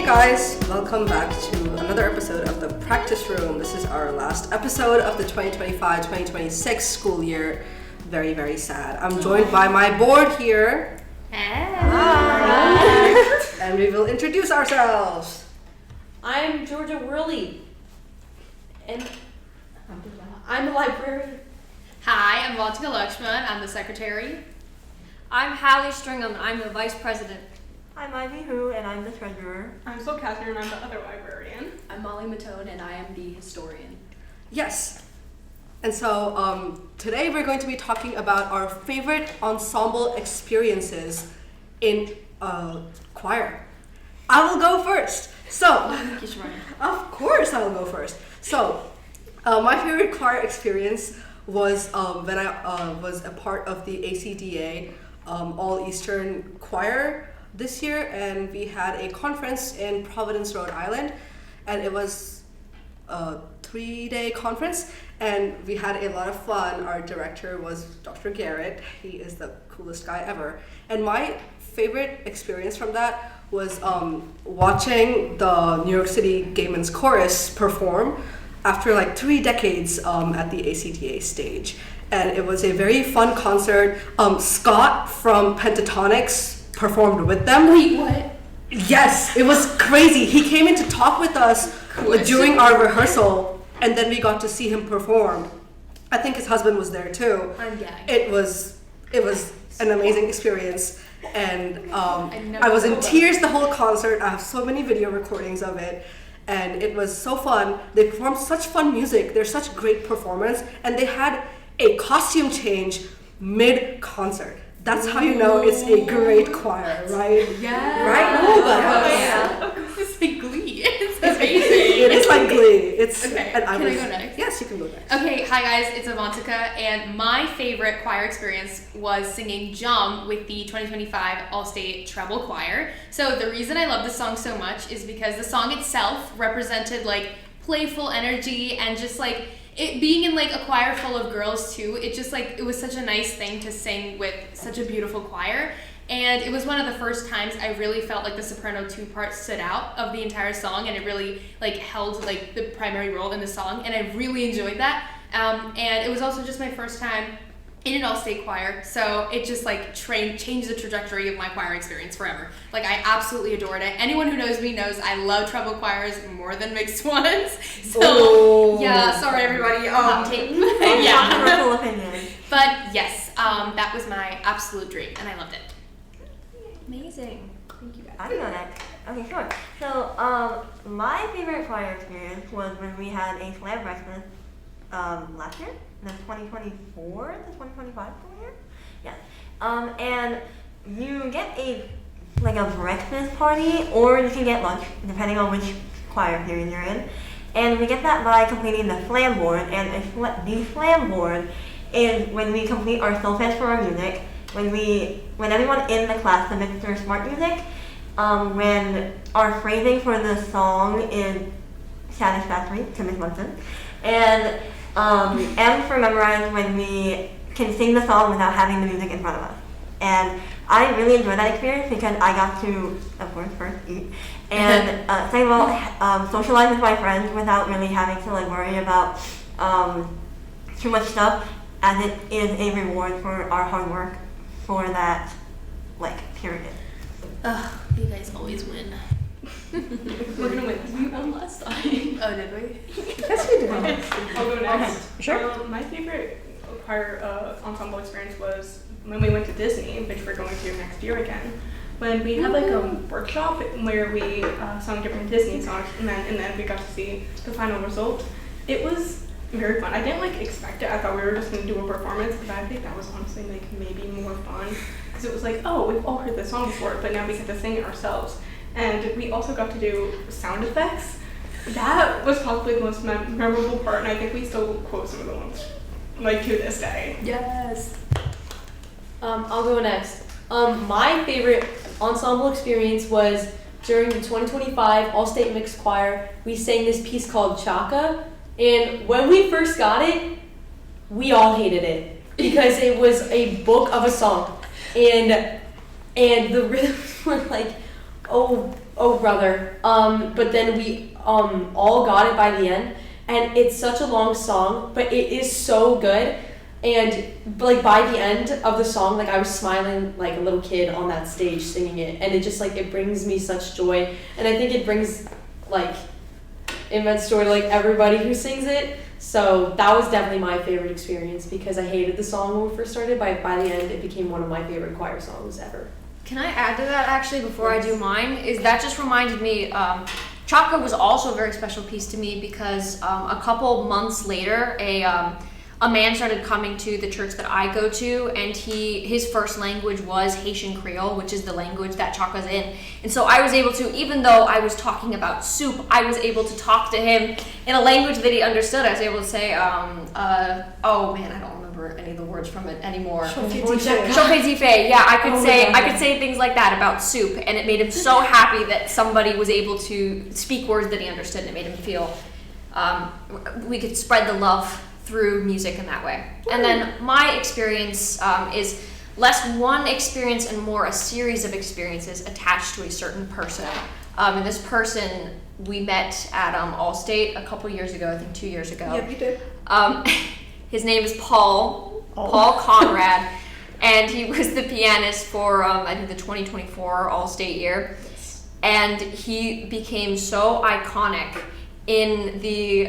guys, welcome back to another episode of the Practice Room. This is our last episode of the 2025-2026 school year. Very, very sad. I'm joined by my board here. Hi. And we will introduce ourselves. I'm Georgia Worley, and I'm the librarian. Hi, I'm Valtika Lakshman. I'm the secretary. I'm Hallie Stringham. I'm the vice president. I'm Ivy Hu, and I'm the treasurer. I'm Sol Kastner, and I'm the other librarian. I'm Molly Matone, and I am the historian. Yes. And so today we're going to be talking about our favorite ensemble experiences in choir. I will go first. So, of course I will go first. So, my favorite choir experience was when I was a part of the ACDA All Eastern Choir this year, and we had a conference in Providence, Rhode Island, and it was a 3-day conference, and we had a lot of fun. Our director was Dr. Garrett. He is the coolest guy ever. And my favorite experience from that was watching the New York City Gay Men's Chorus perform after like 3 decades at the ACDA stage. And it was a very fun concert. Scott from Pentatonics performed with them. Wait, what? Yes, it was crazy. He came in to talk with us during our rehearsal, and then we got to see him perform. I think his husband was there too. I'm gagged. It was an amazing experience, and I was in tears the whole concert. I have so many video recordings of it, and it was so fun. They performed such fun music. They're such great performance, and they had a costume change mid-concert. That's how you know it's a great choir, right? Yeah. Right? Yeah. It's like Glee. It's amazing. It is like Glee. It's okay. And Can I go next? Yes, you can go next. Okay, hi guys, it's Avantika, and my favorite choir experience was singing Jump with the 2025 All-State Treble Choir. So the reason I love this song so much is because the song itself represented like playful energy and just like it being in like a choir full of girls too. It just like it was such a nice thing to sing with such a beautiful choir. And it was one of the first times I really felt like the soprano 2 part stood out of the entire song, and it really like held like the primary role in the song, and I really enjoyed that. And it was also just my first time in an all-state choir, so it just like changed the trajectory of my choir experience forever. Like I absolutely adored it. Anyone who knows me knows I love treble choirs more than mixed ones. So yeah, sorry everybody. Yeah. Controversial opinion. But yes, that was my absolute dream, and I loved it. Amazing. Thank you guys. I can go next. Okay, sure. So, my favorite choir experience was when we had a slam breakfast last year, the 2024, the 2025 school year. Yes. And you get a breakfast party, or you can get lunch, depending on which choir period you're in. And we get that by completing the slam board, and the slam board is when we complete our solfege for our music. When everyone in the class submits their smart music, when our phrasing for the song is satisfactory to Ms. Munson, and M for memorize when we can sing the song without having the music in front of us. And I really enjoyed that experience because I got to, of course, first eat and socialize with my friends without really having to worry about too much stuff, as it is a reward for our hard work for that period. Ugh, you guys always win. We're gonna win. We won last time. Oh, did we? Yes, we did. I'll go next. Sure. My favorite choir ensemble experience was when we went to Disney, which we're going to next year again. When we had a workshop where we sung different Disney songs, and then we got to see the final result. It was very fun. I didn't expect it. I thought we were just gonna do a performance, but I think that was honestly maybe more fun because it was oh, we've all heard this song before, but now we get to sing it ourselves. And we also got to do sound effects. That was probably the most memorable part, and I think we still quote some of the ones to this day. Yes. I'll go next. My favorite ensemble experience was during the 2025 All-State Mixed Choir. We sang this piece called Chaka, and when we first got it, we all hated it because it was a book of a song, and the rhythms were oh brother. But then we all got it by the end, and it's such a long song, but it is so good. And like by the end of the song, like I was smiling like a little kid on that stage singing it, and it just like it brings me such joy, and I think it brings like immense joy to like everybody who sings it. So that was definitely my favorite experience because I hated the song when we first started. By the end, it became one of my favorite choir songs ever. Can I add to that actually before I do mine? Is that just reminded me, Chaka was also a very special piece to me because a couple months later, a man started coming to the church that I go to, and his first language was Haitian Creole, which is the language that Chaka's in. And so I was able to, even though I was talking about soup, I was able to talk to him in a language that he understood. I was able to say, oh man, I don't remember any of the words from it anymore. Chopé-zifé. Yeah, I could say things like that about soup, and it made him so happy that somebody was able to speak words that he understood, and it made him feel we could spread the love through music in that way. And then my experience is less one experience and more a series of experiences attached to a certain person. And this person we met at Allstate a couple years ago, I think 2 years ago. Yeah, you did. His name is Paul Conrad, and he was the pianist for I think the 2024 Allstate year. And he became so iconic in the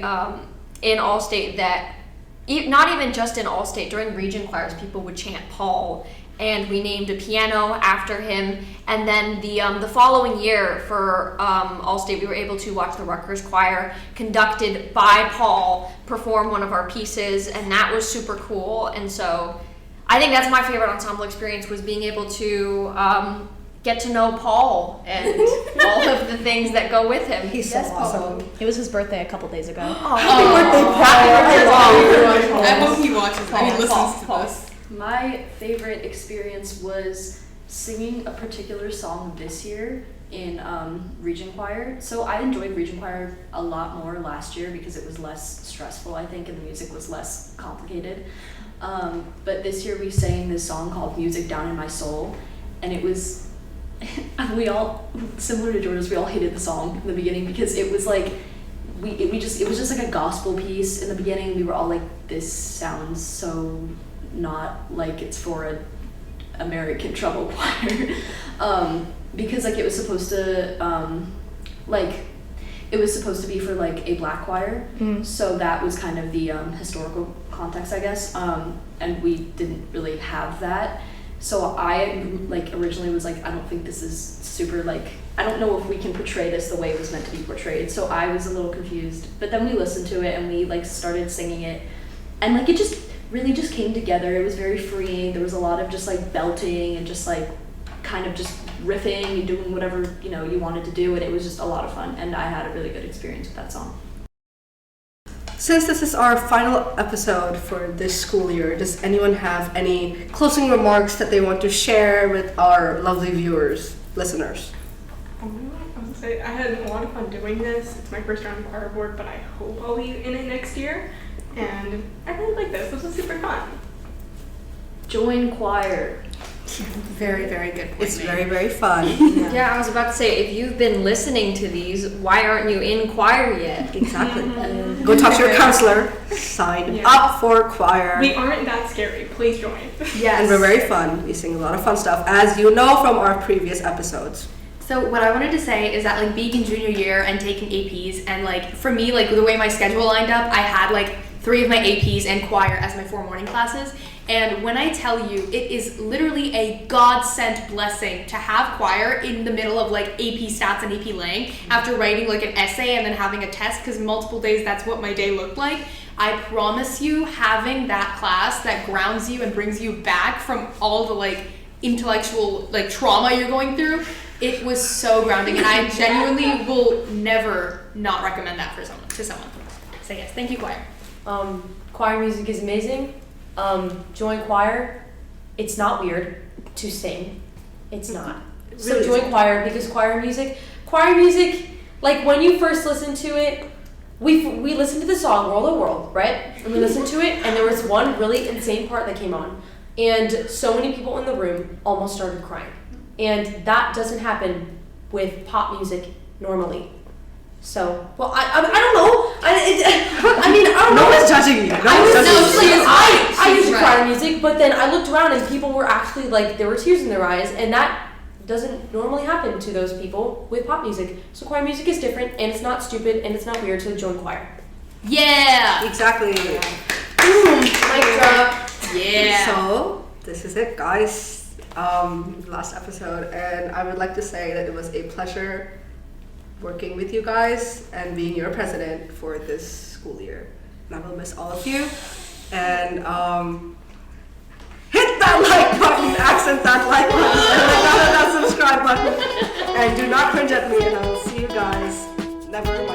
in Allstate that not even just in Allstate, during region choirs, people would chant Paul, and we named a piano after him. And then the following year for Allstate, we were able to watch the Rutgers Choir, conducted by Paul, perform one of our pieces, and that was super cool. And so I think that's my favorite ensemble experience, was being able to get to know Paul and all of the things that go with him. He's so awesome. It was his birthday a couple days ago. Happy birthday, Paul! Happy birthday, Paul. I hope he watches and he listens to this. My favorite experience was singing a particular song this year in region choir. So I enjoyed region choir a lot more last year because it was less stressful, I think, and the music was less complicated. But this year we sang this song called Music Down in My Soul, and it was we all, similar to Jordan's, we all hated the song in the beginning because it was like it was just like a gospel piece in the beginning. We were all like, this sounds so not like it's for an American treble choir. Because like it was supposed to be for like a black choir. So that was kind of the historical context, I guess. And we didn't really have that. So I like originally was like, I don't think this is super like, I don't know if we can portray this the way it was meant to be portrayed. So I was a little confused, but then we listened to it and we like started singing it, and like it just really just came together. It was very freeing. There was a lot of just like belting and just like kind of just riffing and doing whatever, you know, you wanted to do, and it was just a lot of fun, and I had a really good experience with that song. Since this is our final episode for this school year, does anyone have any closing remarks that they want to share with our lovely viewers, listeners? I would say I had a lot of fun doing this. It's my first round of choir board, but I hope I'll be in it next year. And I really like this. This was super fun. Join choir. Very, very good point. It's very, very fun. Yeah, I was about to say, if you've been listening to these, why aren't you in choir yet? Exactly. Go talk to your counselor. Sign up for choir. We aren't that scary. Please join. Yes. And we're very fun. We sing a lot of fun stuff, as you know from our previous episodes. So what I wanted to say is that like being in junior year and taking APs, and like for me, like the way my schedule lined up, I had like 3 of my APs and choir as my 4 morning classes. And when I tell you, it is literally a God-sent blessing to have choir in the middle of like AP stats and AP lang after writing like an essay and then having a test, because multiple days that's what my day looked like. I promise you, having that class that grounds you and brings you back from all the like intellectual like trauma you're going through, it was so grounding, and I genuinely will never not recommend that to someone. So yes, thank you, choir. Choir music is amazing. Join choir. It's not weird to sing. It's not. So join choir, because choir music, like when you first listen to it, we listened to the song World of World, right? And we listened to it, and there was one really insane part that came on, and so many people in the room almost started crying. And that doesn't happen with pop music normally. So, well, I don't know. I mean, I don't know. No one's judging you. No one's judging no, you. she's right. I She's use right. choir music, but then I looked around and people were actually like, there were tears in their eyes, and that doesn't normally happen to those people with pop music. So choir music is different, and it's not stupid, and it's not weird to join choir. Yeah. Exactly. Boom, mic drop. Yeah. So this is it, guys. Last episode, and I would like to say that it was a pleasure working with you guys and being your president for this school year. And I will miss all of you. And hit that like button, accent that like button, and that subscribe button. And do not cringe at me, and I will see you guys never